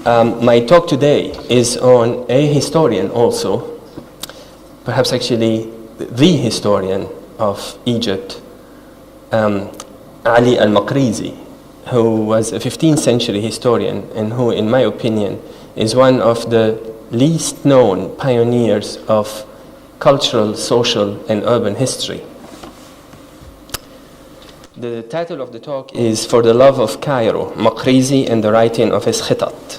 My talk today is on a historian also, perhaps actually the historian of Egypt, Ali al-Marqizi, who was a 15th century historian and who, in my opinion, is one of the least known pioneers of cultural, social, and urban history. The title of the talk is For the Love of Cairo, Marqizi and the Writing of his Khitat.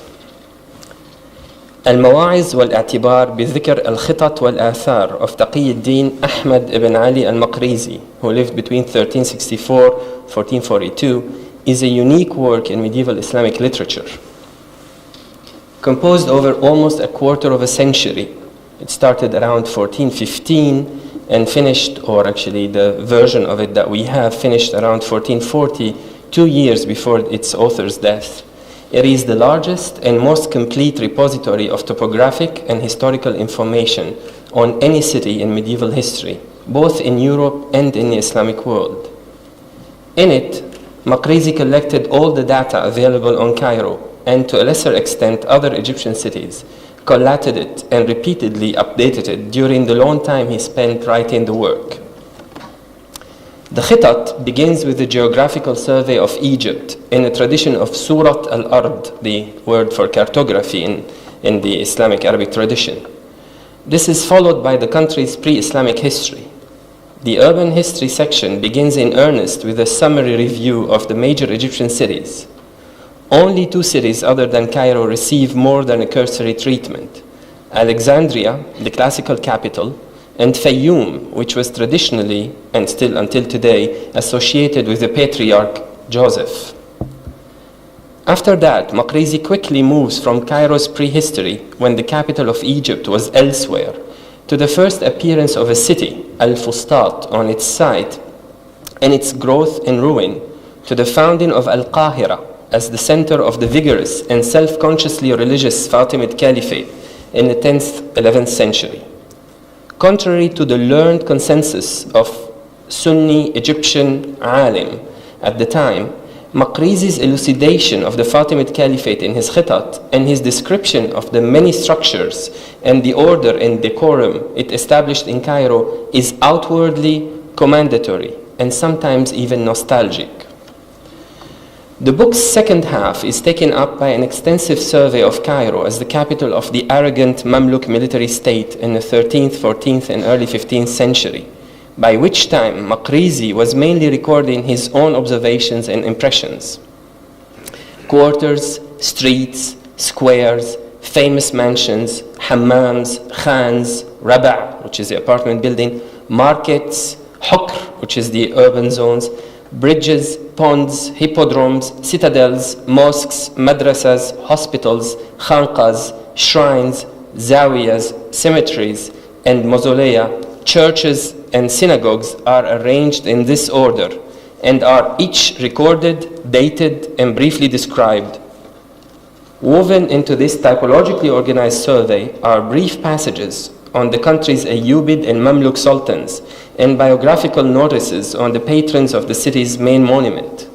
المواعظ والاعتبار بذكر الخطط والآثار of تقي الدين أحمد ibn Ali al-Marqizi, who lived between 1364-1442, is a unique work in medieval Islamic literature. Composed over almost a quarter of a century, it started around 1415 and finished, or actually the version of it that we have finished around 1440, 2 years before its author's death. It is the largest and most complete repository of topographic and historical information on any city in medieval history, both in Europe and in the Islamic world. In it, Marqizi collected all the data available on Cairo, and to a lesser extent other Egyptian cities, collated it and repeatedly updated it during the long time he spent writing the work. The Khitat begins with the geographical survey of Egypt in a tradition of Surat al-Ard, the word for cartography in the Islamic Arabic tradition. This is followed by the country's pre-Islamic history. The urban history section begins in earnest with a summary review of the major Egyptian cities. Only 2 cities other than Cairo receive more than a cursory treatment: Alexandria, the classical capital, and Fayoum, which was traditionally, and still until today, associated with the patriarch Joseph. After that, Marqizi quickly moves from Cairo's prehistory, when the capital of Egypt was elsewhere, to the first appearance of a city, al-Fustat, on its site, and its growth and ruin, to the founding of Al-Qahira as the center of the vigorous and self-consciously religious Fatimid Caliphate in the 10th, 11th century. Contrary to the learned consensus of Sunni Egyptian alim at the time, Marqizi's elucidation of the Fatimid Caliphate in his Khitat and his description of the many structures and the order and decorum it established in Cairo is outwardly commendatory and sometimes even nostalgic. The book's second half is taken up by an extensive survey of Cairo as the capital of the arrogant Mamluk military state in the 13th, 14th, and early 15th century, by which time Marqizi was mainly recording his own observations and impressions. Quarters, streets, squares, famous mansions, hammams, khans, Rabbat, which is the apartment building, markets, hukr, which is the urban zones, bridges, ponds, hippodromes, citadels, mosques, madrasas, hospitals, khanqas, shrines, zawiyas, cemeteries, and mausolea, churches, and synagogues are arranged in this order and are each recorded, dated, and briefly described. Woven into this typologically organized survey are brief passages on the country's Ayyubid and Mamluk sultans and biographical notices on the patrons of the city's main monument.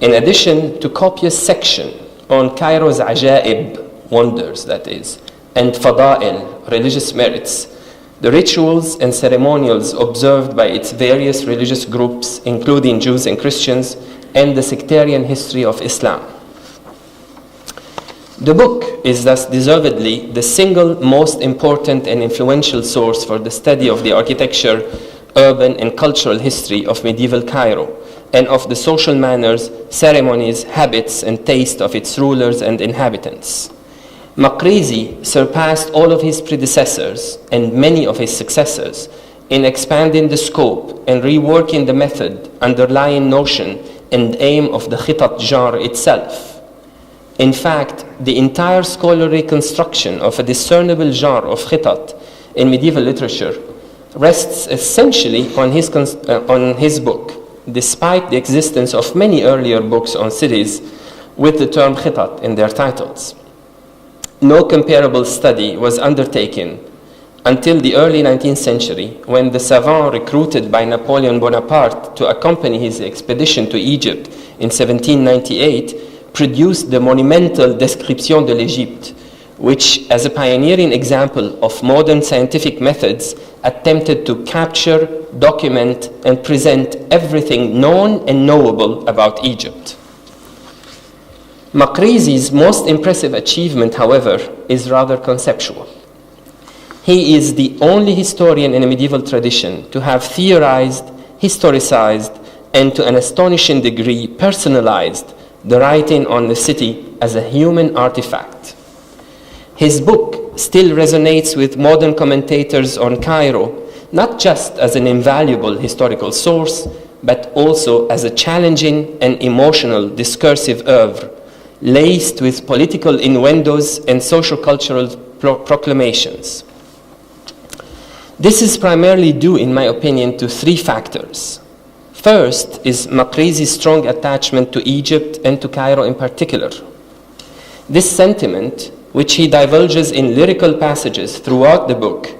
In addition to copious section on Cairo's ajaib, wonders that is, and fada'il, religious merits, the rituals and ceremonials observed by its various religious groups, including Jews and Christians, and the sectarian history of Islam. The book is thus deservedly the single most important and influential source for the study of the architecture, urban and cultural history of medieval Cairo, and of the social manners, ceremonies, habits, and taste of its rulers and inhabitants. Marqizi surpassed all of his predecessors and many of his successors in expanding the scope and reworking the method, underlying notion, and aim of the Khitat genre itself. In fact, the entire scholarly construction of a discernible genre of Khitat in medieval literature rests essentially on his book, despite the existence of many earlier books on cities with the term Khitat in their titles. No comparable study was undertaken until the early 19th century, when the savant recruited by Napoleon Bonaparte to accompany his expedition to Egypt in 1798 produced the monumental Description de l'Égypte, which, as a pioneering example of modern scientific methods, attempted to capture, document, and present everything known and knowable about Egypt. Marqizi's most impressive achievement, however, is rather conceptual. He is the only historian in a medieval tradition to have theorized, historicized, and to an astonishing degree personalized the writing on the city as a human artifact. His book still resonates with modern commentators on Cairo, not just as an invaluable historical source, but also as a challenging and emotional discursive oeuvre, laced with political innuendos and socio-cultural proclamations. This is primarily due, in my opinion, to three factors. First is Marqizi's strong attachment to Egypt and to Cairo in particular. This sentiment, which he divulges in lyrical passages throughout the book,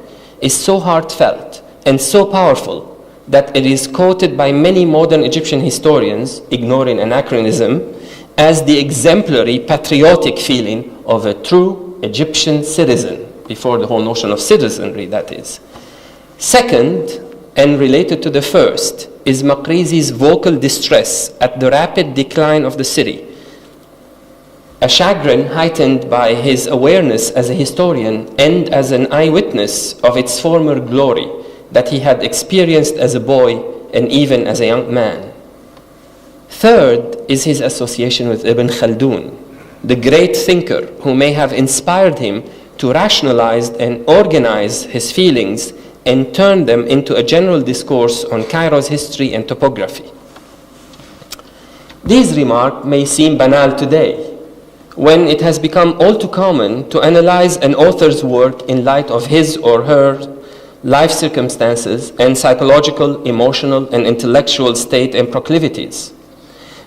is so heartfelt and so powerful that it is quoted by many modern Egyptian historians, ignoring anachronism, as the exemplary patriotic feeling of a true Egyptian citizen, before the whole notion of citizenry, that is. Second, and related to the first, is Marqizi's vocal distress at the rapid decline of the city, a chagrin heightened by his awareness as a historian and as an eyewitness of its former glory that he had experienced as a boy and even as a young man. Third is his association with Ibn Khaldun, the great thinker who may have inspired him to rationalize and organize his feelings and turn them into a general discourse on Cairo's history and topography. These remarks may seem banal today, when it has become all too common to analyze an author's work in light of his or her life circumstances and psychological, emotional, and intellectual state and proclivities.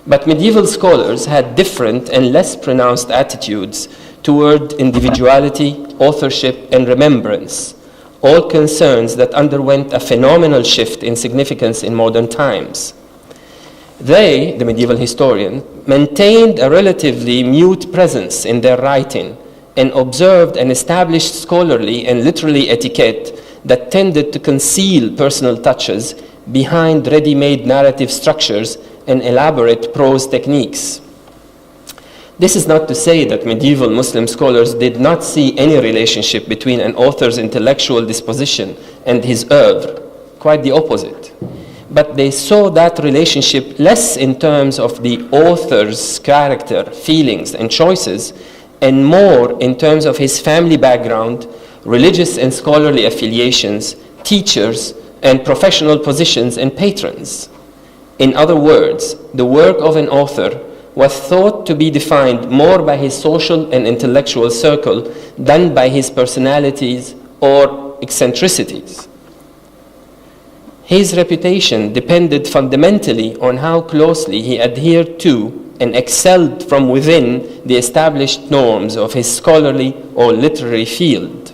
But medieval scholars had different and less pronounced attitudes toward individuality, authorship, and remembrance, all concerns that underwent a phenomenal shift in significance in modern times. They, the medieval historian, maintained a relatively mute presence in their writing and observed an established scholarly and literary etiquette that tended to conceal personal touches behind ready-made narrative structures and elaborate prose techniques. This is not to say that medieval Muslim scholars did not see any relationship between an author's intellectual disposition and his oeuvre, quite the opposite. But they saw that relationship less in terms of the author's character, feelings, and choices, and more in terms of his family background, religious and scholarly affiliations, teachers, and professional positions and patrons. In other words, the work of an author was thought to be defined more by his social and intellectual circle than by his personalities or eccentricities. His reputation depended fundamentally on how closely he adhered to and excelled from within the established norms of his scholarly or literary field.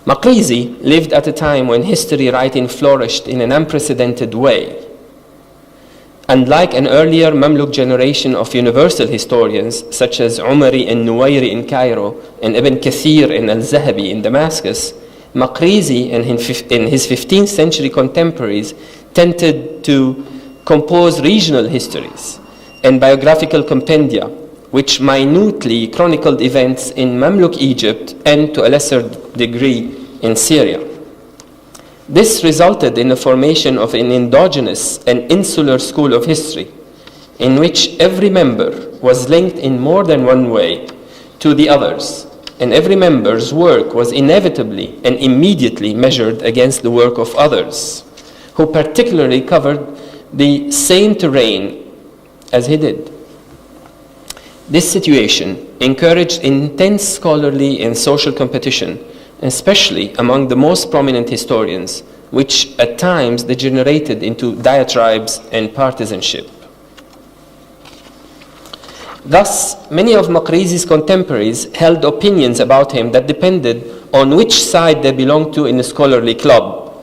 Marqizi lived at a time when history writing flourished in an unprecedented way. Unlike an earlier Mamluk generation of universal historians, such as Umari and Nuwairi in Cairo and Ibn Kathir and al-Zahabi in Damascus, Marqizi and his 15th century contemporaries tended to compose regional histories and biographical compendia, which minutely chronicled events in Mamluk Egypt and to a lesser degree in Syria. This resulted in the formation of an endogenous and insular school of history, in which every member was linked in more than one way to the others, and every member's work was inevitably and immediately measured against the work of others, who particularly covered the same terrain as he did. This situation encouraged intense scholarly and social competition, especially among the most prominent historians, which at times degenerated into diatribes and partisanship. Thus, many of Marqizi's contemporaries held opinions about him that depended on which side they belonged to in the scholarly club.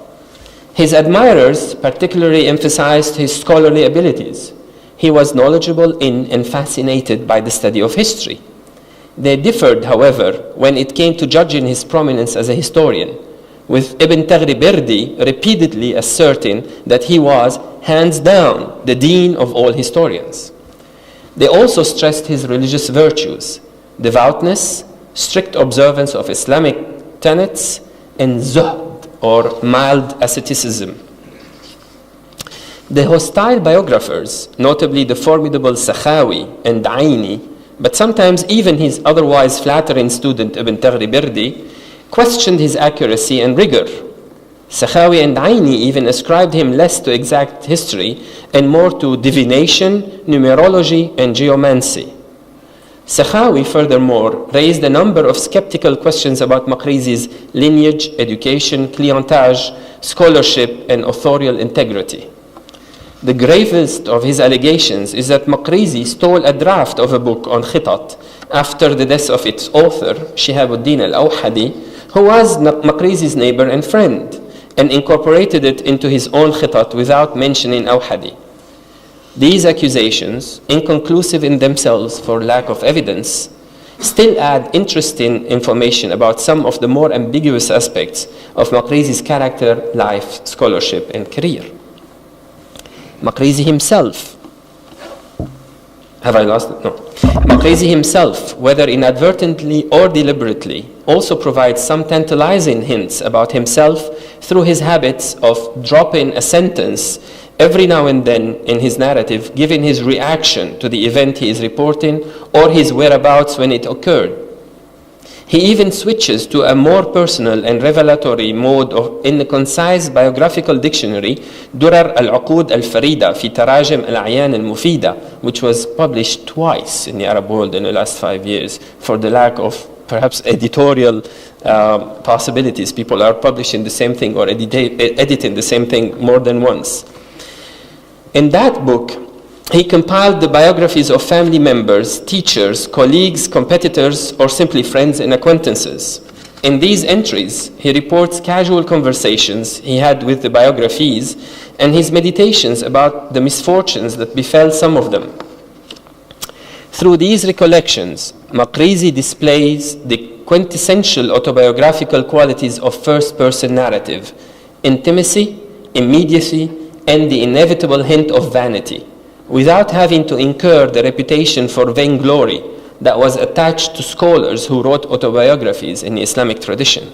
His admirers particularly emphasized his scholarly abilities. he was knowledgeable in and fascinated by the study of history. They differed, however, when it came to judging his prominence as a historian, with Ibn Taghri-Birdi repeatedly asserting that he was, hands down, the dean of all historians. They also stressed his religious virtues, devoutness, strict observance of Islamic tenets, and zuhd, or mild asceticism. The hostile biographers, notably the formidable Sakhawi and Aini, but sometimes even his otherwise flattering student Ibn Taghri-Birdi, questioned his accuracy and rigor. Sakhawi and Aini even ascribed him less to exact history and more to divination, numerology, and geomancy. Sakhawi, furthermore, raised a number of skeptical questions about Marqizi's lineage, education, clientage, scholarship, and authorial integrity. The gravest of his allegations is that Marqizi stole a draft of a book on Khitat after the death of its author, Shihabuddin al-Awhadi, who was Marqizi's neighbor and friend, and incorporated it into his own Khitat without mentioning Awhadi. These accusations, inconclusive in themselves for lack of evidence, still add interesting information about some of the more ambiguous aspects of Marqizi's character, life, scholarship, and career. Marqizi himself, have I lost it? No. Marqizi himself, whether inadvertently or deliberately, also provides some tantalizing hints about himself through his habits of dropping a sentence every now and then in his narrative, giving his reaction to the event he is reporting or his whereabouts when it occurred. He even switches to a more personal and revelatory mode in the concise biographical dictionary Durar al-Uqud al-Farida fi Tarajim al-A'yan al-Mufida, which was published twice in the Arab world in the last 5 years for the lack of perhaps editorial possibilities. People are publishing the same thing or editing the same thing more than once. In that book, he compiled the biographies of family members, teachers, colleagues, competitors, or simply friends and acquaintances. In these entries, he reports casual conversations he had with the biographies and his meditations about the misfortunes that befell some of them. Through these recollections, Marqizi displays the quintessential autobiographical qualities of first-person narrative: intimacy, immediacy, and the inevitable hint of vanity, without having to incur the reputation for vainglory that was attached to scholars who wrote autobiographies in the Islamic tradition.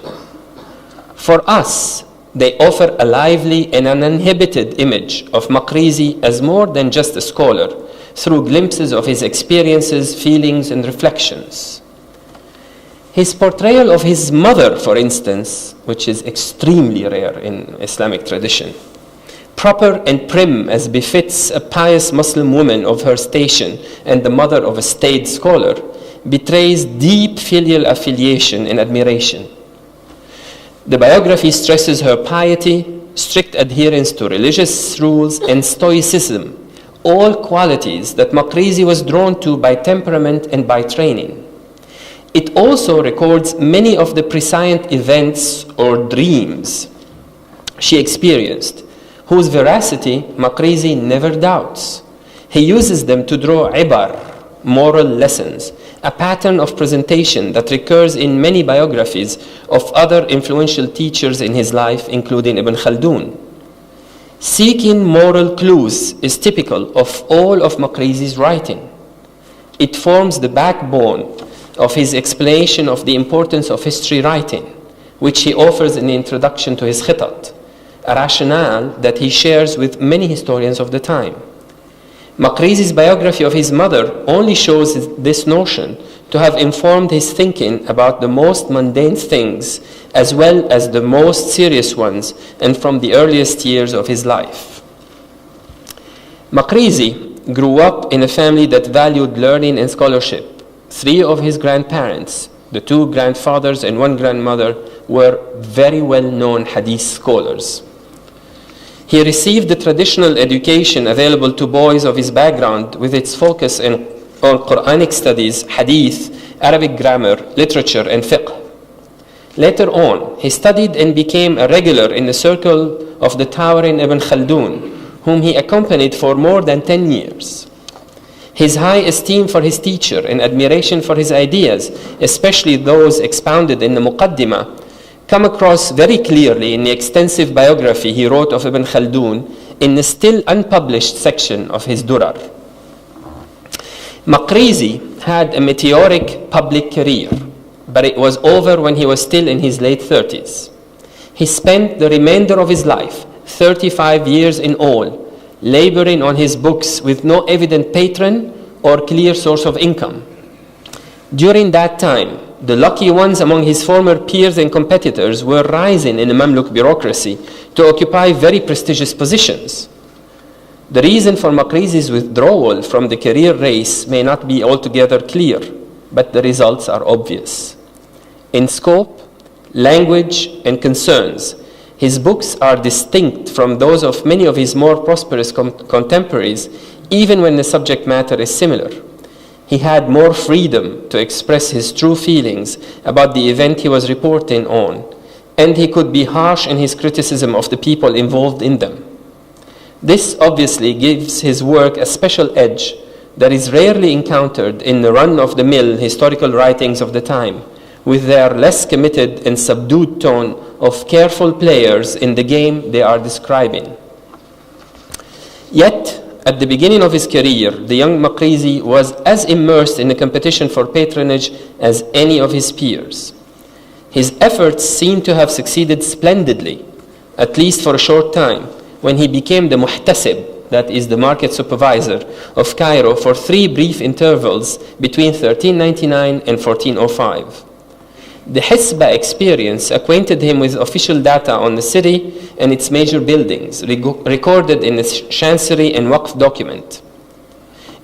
For us, they offer a lively and uninhibited image of Marqizi as more than just a scholar, through glimpses of his experiences, feelings, and reflections. His portrayal of his mother, for instance, which is extremely rare in Islamic tradition, proper and prim as befits a pious Muslim woman of her station and the mother of a staid scholar, betrays deep filial affiliation and admiration. The biography stresses her piety, strict adherence to religious rules, and stoicism, all qualities that Marqizi was drawn to by temperament and by training. It also records many of the prescient events or dreams she experienced, whose veracity Marqizi never doubts. He uses them to draw ibar, moral lessons, a pattern of presentation that recurs in many biographies of other influential teachers in his life, including Ibn Khaldun. Seeking moral clues is typical of all of Marqizi's writing. It forms the backbone of his explanation of the importance of history writing, which he offers in the introduction to his Khitat, a rationale that he shares with many historians of the time. Marqizi's biography of his mother only shows this notion to have informed his thinking about the most mundane things as well as the most serious ones, and from the earliest years of his life. Marqizi grew up in a family that valued learning and scholarship. 3 of his grandparents, the 2 grandfathers and 1 grandmother, were very well-known hadith scholars. He received the traditional education available to boys of his background with its focus on Quranic studies, hadith, Arabic grammar, literature, and fiqh. Later on, he studied and became a regular in the circle of the towering Ibn Khaldun, whom he accompanied for more than 10 years. His high esteem for his teacher and admiration for his ideas, especially those expounded in the Muqaddimah, come across very clearly in the extensive biography he wrote of Ibn Khaldun in the still unpublished section of his Durar. Marqizi had a meteoric public career, but it was over when he was still in his late 30s. He spent the remainder of his life, 35 years in all, laboring on his books with no evident patron or clear source of income. During that time, the lucky ones among his former peers and competitors were rising in the Mamluk bureaucracy to occupy very prestigious positions. The reason for Marqizi's withdrawal from the career race may not be altogether clear, but the results are obvious. In scope, language, and concerns, his books are distinct from those of many of his more prosperous contemporaries, even when the subject matter is similar. He had more freedom to express his true feelings about the event he was reporting on, and he could be harsh in his criticism of the people involved in them. This obviously gives his work a special edge that is rarely encountered in the run-of-the-mill historical writings of the time, with their less committed and subdued tone of careful players in the game they are describing. Yet, at the beginning of his career, the young Marqizi was as immersed in the competition for patronage as any of his peers. His efforts seem to have succeeded splendidly, at least for a short time, when he became the muhtasib, that is the market supervisor, of Cairo for 3 brief intervals between 1399 and 1405. The Hisba experience acquainted him with official data on the city and its major buildings, recorded in the Chancery and Waqf document.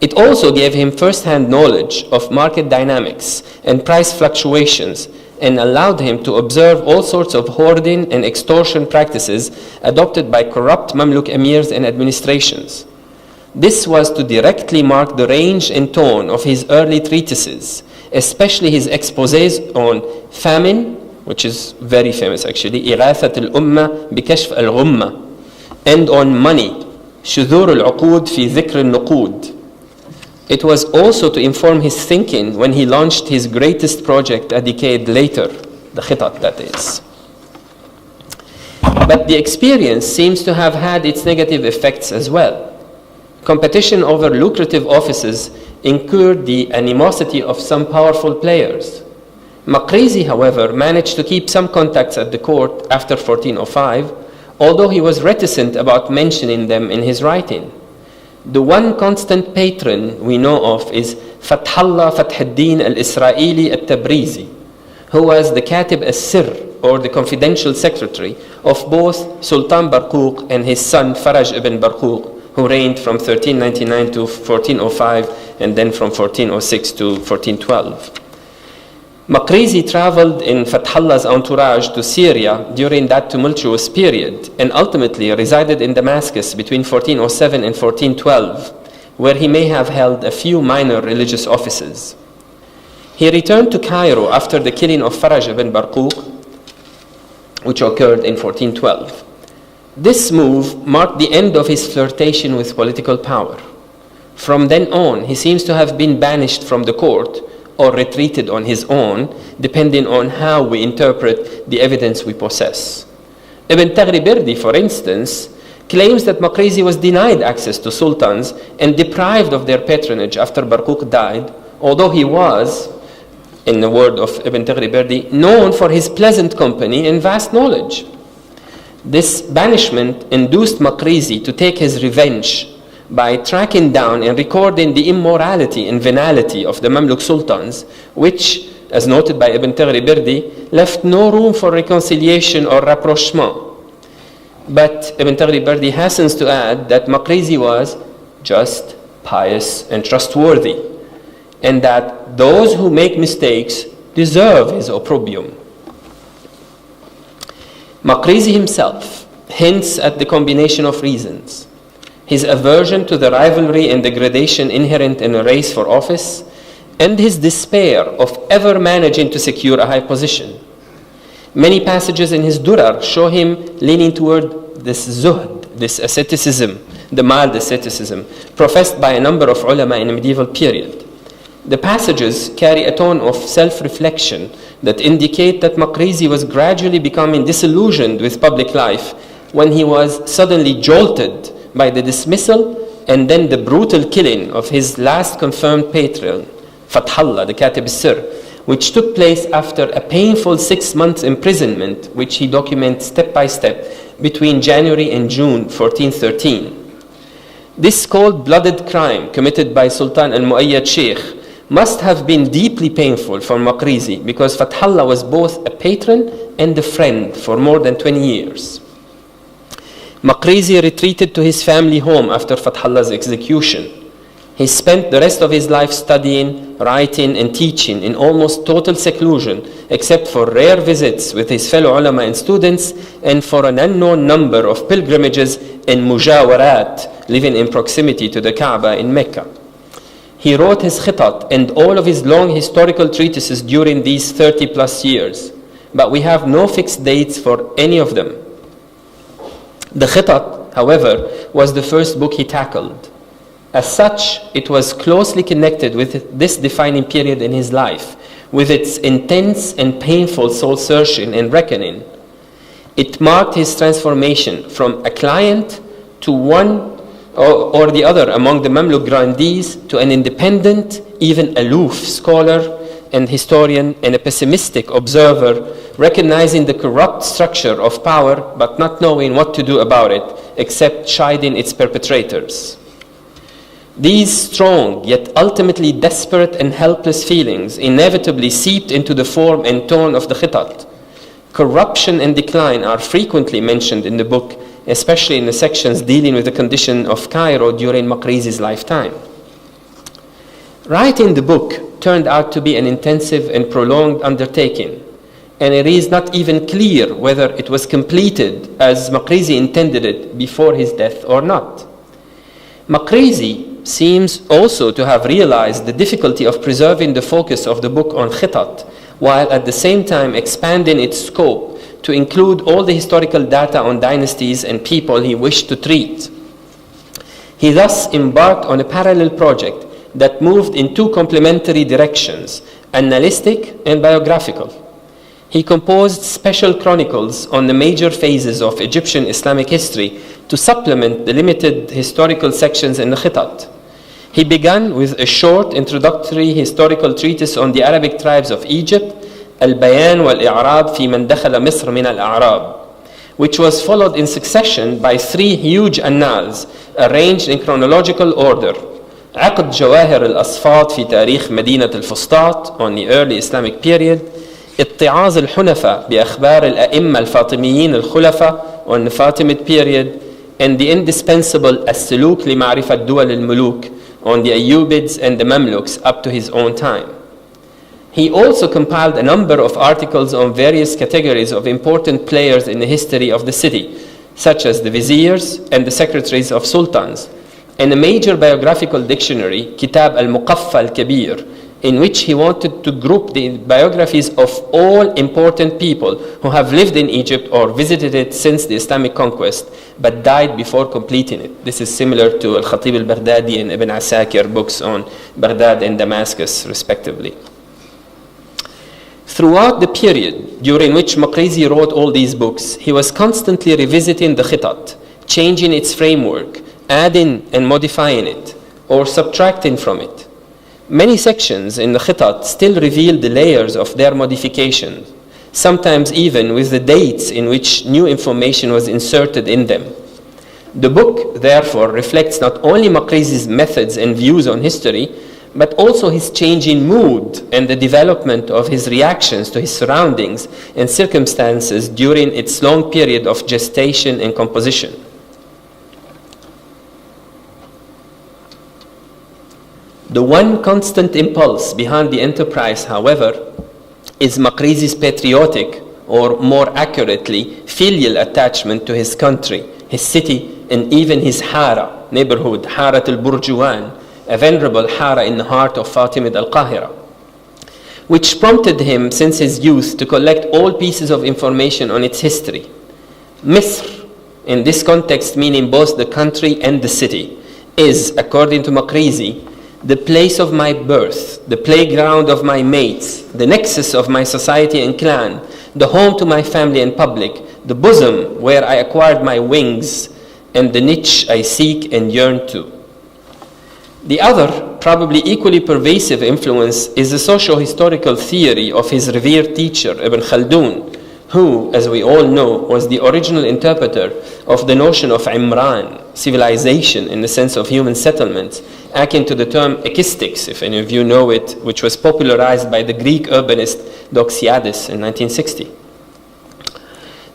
It also gave him first-hand knowledge of market dynamics and price fluctuations, and allowed him to observe all sorts of hoarding and extortion practices adopted by corrupt Mamluk emirs and administrations. This was to directly mark the range and tone of his early treatises, especially his exposés on famine, which is very famous actually, إغاثة الأمة بكشف الغمة, and on money, شذور العقود في ذكر النقود. It was also to inform his thinking when he launched his greatest project a decade later, the Khitat, that is. But the experience seems to have had its negative effects as well. Competition over lucrative offices incurred the animosity of some powerful players. Marqizi, however, managed to keep some contacts at the court after 1405, although he was reticent about mentioning them in his writing. The one constant patron we know of is Fathallah Fath-ad-Din al-Israeli al-Tabrizi, who was the Katib al-Sir, or the confidential secretary, of both Sultan Barquq and his son Faraj ibn Barquq, who reigned from 1399 to 1405 and then from 1406 to 1412. Marqizi traveled in Fathallah's entourage to Syria during that tumultuous period and ultimately resided in Damascus between 1407 and 1412, where he may have held a few minor religious offices. He returned to Cairo after the killing of Faraj ibn Barquq, which occurred in 1412. This move marked the end of his flirtation with political power. From then on, he seems to have been banished from the court or retreated on his own, depending on how we interpret the evidence we possess. Ibn Taghri-Birdi, for instance, claims that Marqizi was denied access to sultans and deprived of their patronage after Barquq died, although he was, in the word of Ibn Taghri-Birdi, known for his pleasant company and vast knowledge. This banishment induced Marqizi to take his revenge by tracking down and recording the immorality and venality of the Mamluk sultans, which, as noted by Ibn Taghri-Birdi, left no room for reconciliation or rapprochement. But Ibn Taghri-Birdi hastens to add that Marqizi was just, pious, and trustworthy, and that those who make mistakes deserve his opprobrium. Marqizi himself hints at the combination of reasons: his aversion to the rivalry and degradation inherent in a race for office, and his despair of ever managing to secure a high position. Many passages in his Durar show him leaning toward this zuhd, this asceticism, the mild asceticism, professed by a number of ulama in the medieval period. The passages carry a tone of self-reflection that indicate that Marqizi was gradually becoming disillusioned with public life when he was suddenly jolted by the dismissal and then the brutal killing of his last confirmed patron, Fathallah, the Katib al-Sir, which took place after a painful 6 months imprisonment, which he documents step by step between January and June 1413. This cold-blooded crime committed by Sultan al-Mu'ayyad Sheikh must have been deeply painful for Marqizi because Fathallah was both a patron and a friend for more than 20 years. Marqizi retreated to his family home after Fathallah's execution. He spent the rest of his life studying, writing, and teaching in almost total seclusion, except for rare visits with his fellow ulama and students, and for an unknown number of pilgrimages and mujawarat, living in proximity to the Kaaba in Mecca. He wrote his Khitat and all of his long historical treatises during these 30 plus years, but we have no fixed dates for any of them. The Khitat, however, was the first book he tackled. As such, it was closely connected with this defining period in his life, with its intense and painful soul searching and reckoning. It marked his transformation from a client to one or the other among the Mamluk grandees to an independent, even aloof scholar and historian and a pessimistic observer, recognizing the corrupt structure of power but not knowing what to do about it except chiding its perpetrators. These strong yet ultimately desperate and helpless feelings inevitably seeped into the form and tone of the Khitat. Corruption and decline are frequently mentioned in the book, especially in the sections dealing with the condition of Cairo during Marqizi's lifetime. Writing the book turned out to be an intensive and prolonged undertaking, and it is not even clear whether it was completed as Marqizi intended it before his death or not. Marqizi seems also to have realized the difficulty of preserving the focus of the book on Khitat, while at the same time expanding its scope to include all the historical data on dynasties and people he wished to treat. He thus embarked on a parallel project that moved in two complementary directions, analytic and biographical. He composed special chronicles on the major phases of Egyptian Islamic history to supplement the limited historical sections in the Khitat. He began with a short introductory historical treatise on the Arabic tribes of Egypt, al-Bayan wal-I'rab fi man dakhala Misr min al-A'rab, which was followed in succession by 3 huge annals arranged in chronological order. عقد جواهر الأصفاد في تاريخ مدينة الفسطاط on the early Islamic period, اتعاظ الحنفاء بأخبار الأئمة الفاطميين الخلفاء on the Fatimid period, and the indispensable السلوك لمعرفة دول الملوك on the Ayyubids and the Mamluks up to his own time. He also compiled a number of articles on various categories of important players in the history of the city, such as the viziers and the secretaries of sultans, and a major biographical dictionary, Kitab al-Muqaffa al-Kabir, in which he wanted to group the biographies of all important people who have lived in Egypt or visited it since the Islamic conquest, but died before completing it. This is similar to Al-Khatib al-Baghdadi and Ibn Asakir books on Baghdad and Damascus, respectively. Throughout the period during which Marqizi wrote all these books, he was constantly revisiting the Khitat, changing its framework, adding and modifying it, or subtracting from it. Many sections in the Khitat still reveal the layers of their modifications, sometimes even with the dates in which new information was inserted in them. The book, therefore, reflects not only Marqizi's methods and views on history, but also his changing mood and the development of his reactions to his surroundings and circumstances during its long period of gestation and composition. The one constant impulse behind the enterprise, however, is Marqizi's patriotic, or more accurately, filial attachment to his country, his city, and even his Hara, neighborhood, Harat al-Burjuwan, a venerable Hara in the heart of Fatimid al-Qahira, which prompted him since his youth to collect all pieces of information on its history. Misr, in this context meaning both the country and the city, is, according to Marqizi, the place of my birth, the playground of my mates, the nexus of my society and clan, the home to my family and public, the bosom where I acquired my wings, and the niche I seek and yearn to. The other, probably equally pervasive influence is the socio-historical theory of his revered teacher, Ibn Khaldun, who, as we all know, was the original interpreter of the notion of Imran, civilization in the sense of human settlements, akin to the term ekistics, if any of you know it, which was popularized by the Greek urbanist Doxiadis in 1960.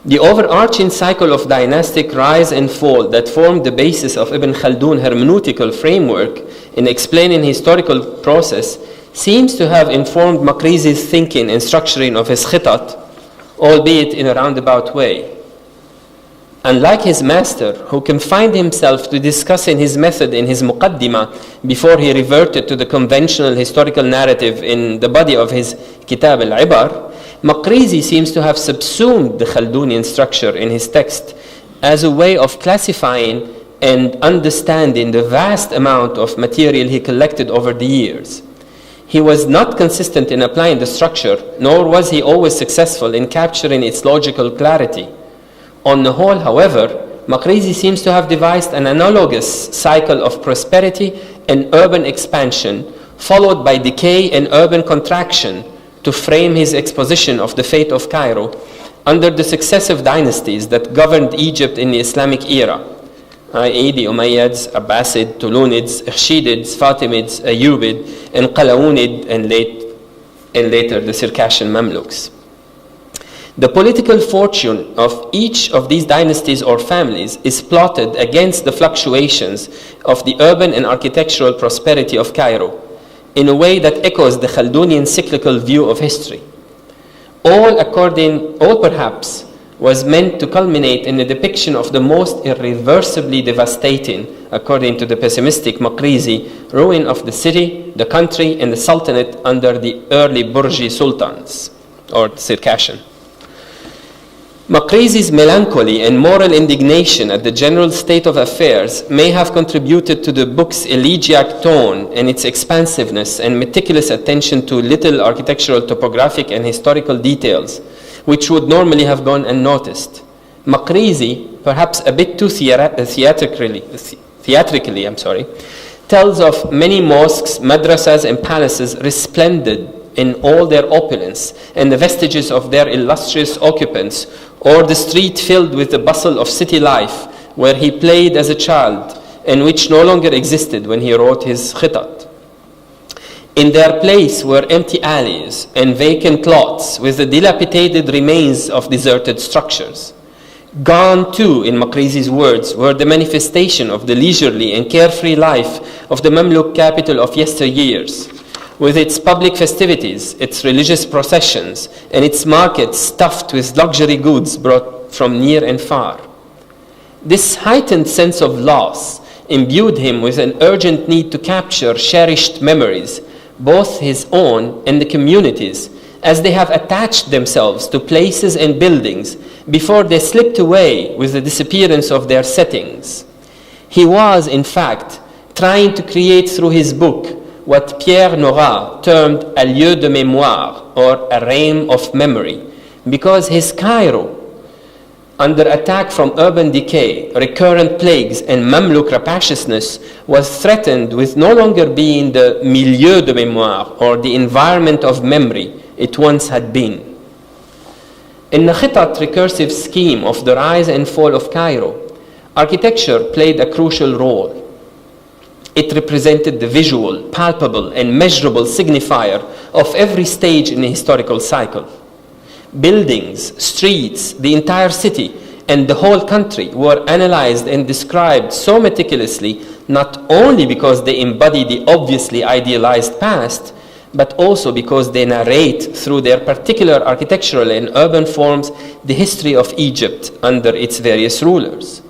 The overarching cycle of dynastic rise and fall that formed the basis of Ibn Khaldun's hermeneutical framework in explaining historical process seems to have informed Marqizi's thinking and structuring of his Khitat, albeit in a roundabout way. Unlike his master, who confined himself to discussing his method in his Muqaddimah before he reverted to the conventional historical narrative in the body of his Kitab al-Ibar, Marqizi seems to have subsumed the Khaldunian structure in his text as a way of classifying and understanding the vast amount of material he collected over the years. He was not consistent in applying the structure, nor was he always successful in capturing its logical clarity. On the whole, however, Marqizi seems to have devised an analogous cycle of prosperity and urban expansion, followed by decay and urban contraction, to frame his exposition of the fate of Cairo under the successive dynasties that governed Egypt in the Islamic era, i.e. the Umayyads, Abbasids, Tulunids, Ikhshidids, Fatimids, Ayyubid, and Qalawunid, and later the Circassian Mamluks. The political fortune of each of these dynasties or families is plotted against the fluctuations of the urban and architectural prosperity of Cairo, in a way that echoes the Khaldunian cyclical view of history. All perhaps was meant to culminate in a depiction of the most irreversibly devastating, according to the pessimistic Marqizi, ruin of the city, the country, and the sultanate under the early Burji sultans, or Circassian. Marqizi's melancholy and moral indignation at the general state of affairs may have contributed to the book's elegiac tone and its expansiveness and meticulous attention to little architectural, topographic, and historical details, which would normally have gone unnoticed. Marqizi, perhaps a bit too theatrically, tells of many mosques, madrasas, and palaces resplendent in all their opulence, and the vestiges of their illustrious occupants, or the street filled with the bustle of city life where he played as a child and which no longer existed when he wrote his Khitat. In their place were empty alleys and vacant lots with the dilapidated remains of deserted structures. Gone too, in Marqizi's words, were the manifestation of the leisurely and carefree life of the Mamluk capital of yesteryears, with its public festivities, its religious processions, and its markets stuffed with luxury goods brought from near and far. This heightened sense of loss imbued him with an urgent need to capture cherished memories, both his own and the community's, as they have attached themselves to places and buildings before they slipped away with the disappearance of their settings. He was, in fact, trying to create through his book what Pierre Nora termed a lieu de mémoire, or a realm of memory, because his Cairo, under attack from urban decay, recurrent plagues, and Mamluk rapaciousness, was threatened with no longer being the milieu de mémoire, or the environment of memory it once had been. In the Khitat recursive scheme of the rise and fall of Cairo, architecture played a crucial role. It represented the visual, palpable, and measurable signifier of every stage in a historical cycle. Buildings, streets, the entire city, and the whole country were analyzed and described so meticulously, not only because they embody the obviously idealized past, but also because they narrate through their particular architectural and urban forms the history of Egypt under its various rulers.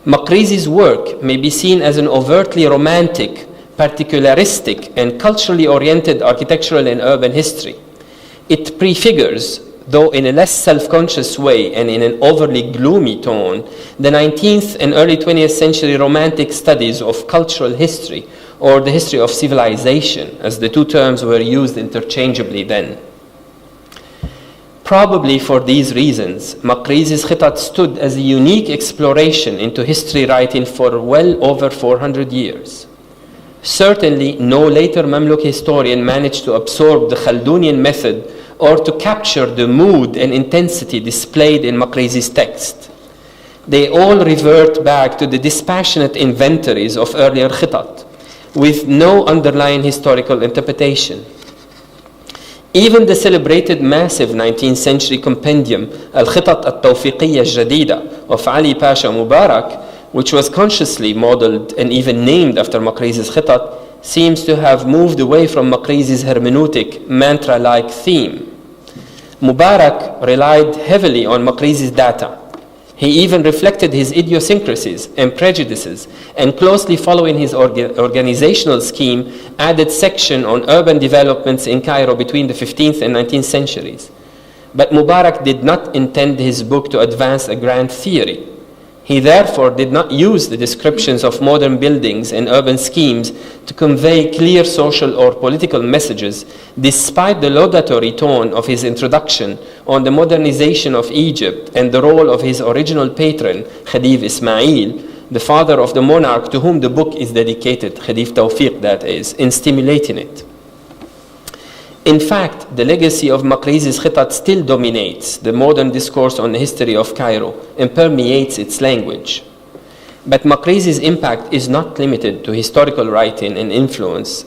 Marqizi's work may be seen as an overtly romantic, particularistic, and culturally oriented architectural and urban history. It prefigures though in a less self-conscious way and in an overly gloomy tone, the 19th and early 20th century romantic studies of cultural history or the history of civilization, as the two terms were used interchangeably then. Probably for these reasons, Marqizi's Khitat stood as a unique exploration into history writing for well over 400 years. Certainly, no later Mamluk historian managed to absorb the Khaldunian method or to capture the mood and intensity displayed in Marqizi's text. They all revert back to the dispassionate inventories of earlier Khitat, with no underlying historical interpretation. Even the celebrated massive 19th century compendium, Al-Khitat al-Tawfiqiyya al-Jadida of Ali Pasha Mubarak, which was consciously modeled and even named after Marqizi's Khitat, seems to have moved away from Marqizi's hermeneutic, mantra-like theme. Mubarak relied heavily on Marqizi's data. He even reflected his idiosyncrasies and prejudices, and closely following his organizational scheme, added section on urban developments in Cairo between the 15th and 19th centuries. But Mubarak did not intend his book to advance a grand theory. He therefore did not use the descriptions of modern buildings and urban schemes to convey clear social or political messages, despite the laudatory tone of his introduction on the modernization of Egypt and the role of his original patron, Khedive Ismail, the father of the monarch to whom the book is dedicated, Khedive Tawfiq that is, in stimulating it. In fact, the legacy of Marqizi's Khitat still dominates the modern discourse on the history of Cairo and permeates its language. But Marqizi's impact is not limited to historical writing and influence.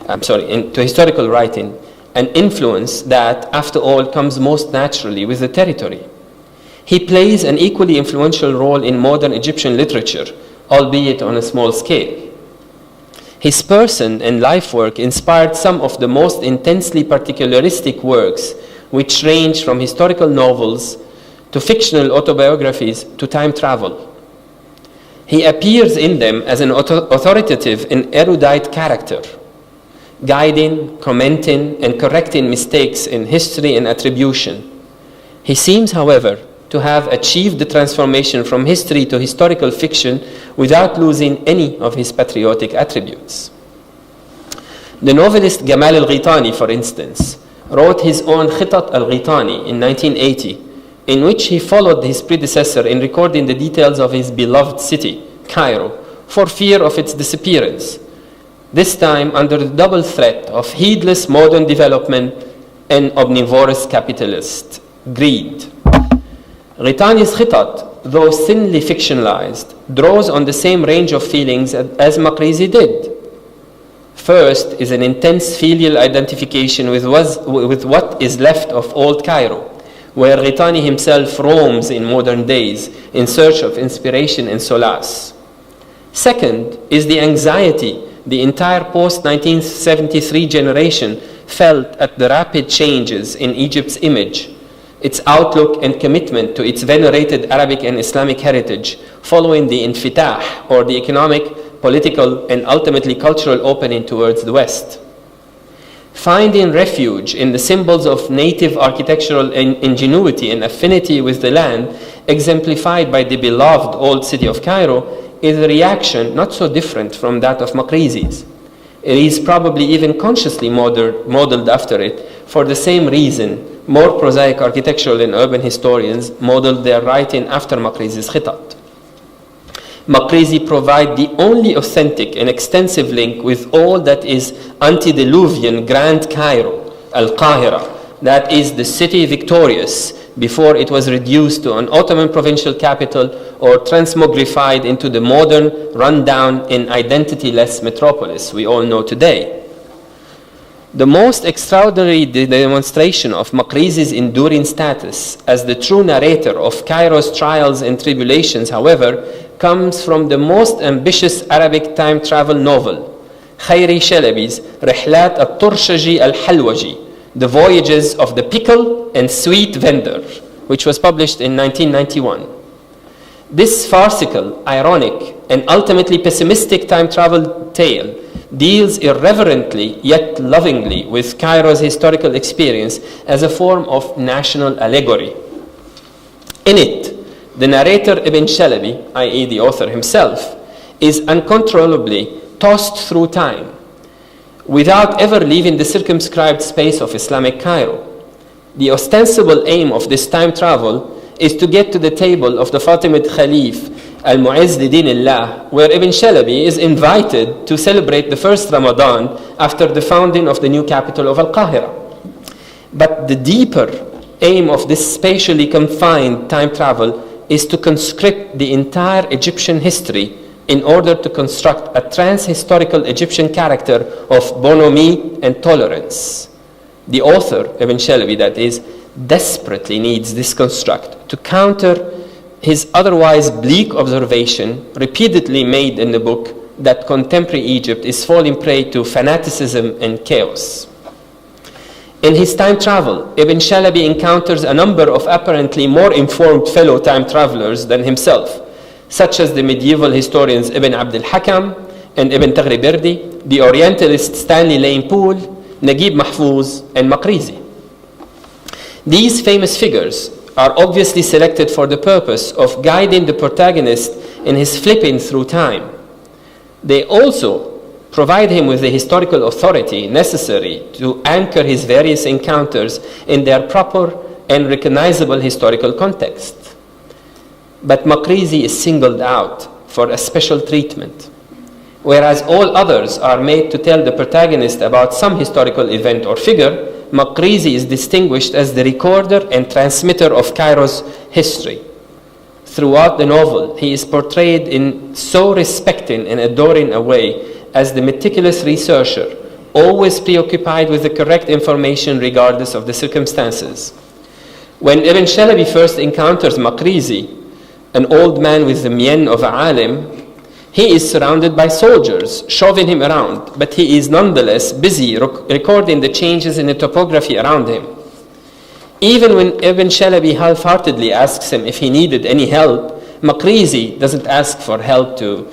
To historical writing, an influence that, after all, comes most naturally with the territory. He plays an equally influential role in modern Egyptian literature, albeit on a small scale. His person and life work inspired some of the most intensely particularistic works, which range from historical novels to fictional autobiographies to time travel. He appears in them as an authoritative and erudite character, guiding, commenting, and correcting mistakes in history and attribution. He seems, however, to have achieved the transformation from history to historical fiction without losing any of his patriotic attributes. The novelist Gamal al-Ghitani, for instance, wrote his own Khitat al-Ghitani in 1980, in which he followed his predecessor in recording the details of his beloved city, Cairo, for fear of its disappearance, this time under the double threat of heedless modern development and omnivorous capitalist greed. Ghitani's Khitat, though thinly fictionalized, draws on the same range of feelings as Marqizi did. First is an intense filial identification with what is left of old Cairo, where Ghitani himself roams in modern days in search of inspiration and solace. Second is the anxiety the entire post-1973 generation felt at the rapid changes in Egypt's image, its outlook and commitment to its venerated Arabic and Islamic heritage following the infitah, or the economic, political, and ultimately cultural opening towards the West. Finding refuge in the symbols of native architectural ingenuity and affinity with the land, exemplified by the beloved old city of Cairo, is a reaction not so different from that of Marqizi's. It is probably even consciously modeled after it. For the same reason, more prosaic architectural and urban historians modeled their writing after Marqizi's Khitat. Marqizi provides the only authentic and extensive link with all that is antediluvian Grand Cairo, Al-Qahira, that is the city victorious before it was reduced to an Ottoman provincial capital or transmogrified into the modern, rundown, and identityless metropolis we all know today. The most extraordinary demonstration of Marqizi's enduring status as the true narrator of Cairo's trials and tribulations, however, comes from the most ambitious Arabic time travel novel, Khayri Shalabi's Rihlat al-Turshaji al-Halwaji, The Voyages of the Pickle and Sweet Vendor, which was published in 1991. This farcical, ironic, and ultimately pessimistic time travel tale deals irreverently yet lovingly with Cairo's historical experience as a form of national allegory. In it, the narrator Ibn Shalabi, i.e. the author himself, is uncontrollably tossed through time without ever leaving the circumscribed space of Islamic Cairo. The ostensible aim of this time travel is to get to the table of the Fatimid Khalif al-Mu'izz li Dinillah, where Ibn Shalabi is invited to celebrate the first Ramadan after the founding of the new capital of Al-Qahira. But the deeper aim of this spatially confined time travel is to conscript the entire Egyptian history in order to construct a trans-historical Egyptian character of bonhomie and tolerance. The author, Ibn Shalabi that is, desperately needs this construct to counter his otherwise bleak observation repeatedly made in the book that contemporary Egypt is falling prey to fanaticism and chaos. In his time travel, Ibn Shalabi encounters a number of apparently more informed fellow time travelers than himself, such as the medieval historians Ibn Abd al-Hakam and Ibn Taghriberdi, the Orientalist Stanley Lane Poole, Naguib Mahfouz, and Marqizi. These famous figures are obviously selected for the purpose of guiding the protagonist in his flipping through time. They also provide him with the historical authority necessary to anchor his various encounters in their proper and recognizable historical context. But Marqizi is singled out for a special treatment. Whereas all others are made to tell the protagonist about some historical event or figure, Marqizi is distinguished as the recorder and transmitter of Cairo's history. Throughout the novel, he is portrayed in so respecting and adoring a way as the meticulous researcher, always preoccupied with the correct information regardless of the circumstances. When Ibn Shalabi first encounters Marqizi, an old man with the mien of a alim, he is surrounded by soldiers, shoving him around, but he is nonetheless busy recording the changes in the topography around him. Even when Ibn Shalabi half-heartedly asks him if he needed any help, Marqizi doesn't ask for help to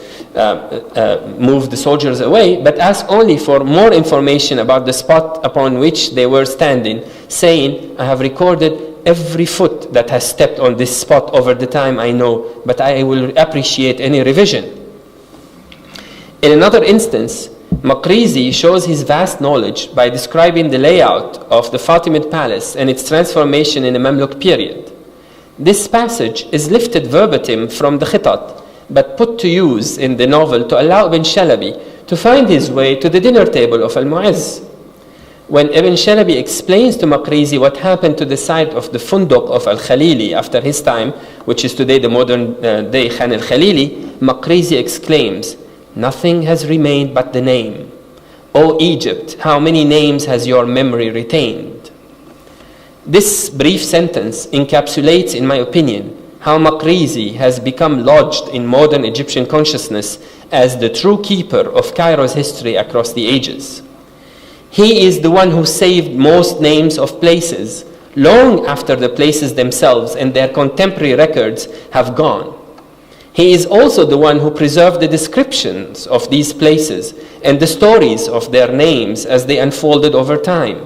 move the soldiers away, but asks only for more information about the spot upon which they were standing, saying, "I have recorded every foot that has stepped on this spot over the time I know, but I will appreciate any revision." In another instance, Marqizi shows his vast knowledge by describing the layout of the Fatimid palace and its transformation in the Mamluk period. This passage is lifted verbatim from the Khitat, but put to use in the novel to allow Ibn Shalabi to find his way to the dinner table of al-Mu'izz. When Ibn Shalabi explains to Marqizi what happened to the site of the Funduq of al-Khalili after his time, which is today the modern day Khan al-Khalili, Marqizi exclaims, "Nothing has remained but the name. O Egypt, how many names has your memory retained?" This brief sentence encapsulates, in my opinion, how Marqizi has become lodged in modern Egyptian consciousness as the true keeper of Cairo's history across the ages. He is the one who saved most names of places long after the places themselves and their contemporary records have gone. He is also the one who preserved the descriptions of these places and the stories of their names as they unfolded over time.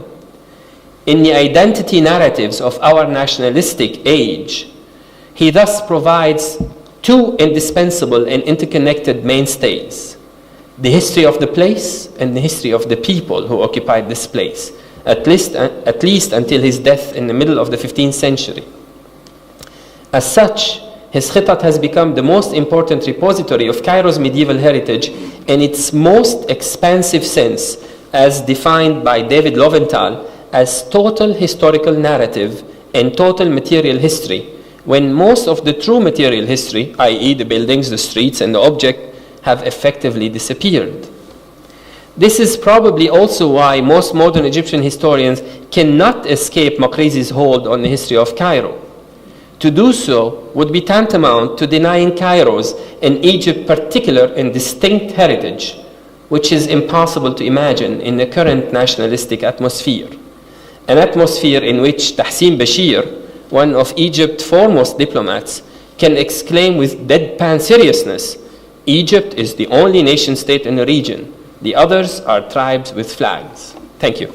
In the identity narratives of our nationalistic age, he thus provides two indispensable and interconnected mainstays: the history of the place and the history of the people who occupied this place, at least until his death in the middle of the 15th century. As such, his Khitat has become the most important repository of Cairo's medieval heritage in its most expansive sense, as defined by David Lowenthal as total historical narrative and total material history, when most of the true material history, i.e. the buildings, the streets, and the object, have effectively disappeared. This is probably also why most modern Egyptian historians cannot escape Marqizi's hold on the history of Cairo. To do so would be tantamount to denying Cairo's and Egypt's particular and distinct heritage, which is impossible to imagine in the current nationalistic atmosphere. An atmosphere in which Tahsin Bashir, one of Egypt's foremost diplomats, can exclaim with deadpan seriousness, Egypt is the only nation state in the region. The others are tribes with flags. Thank you.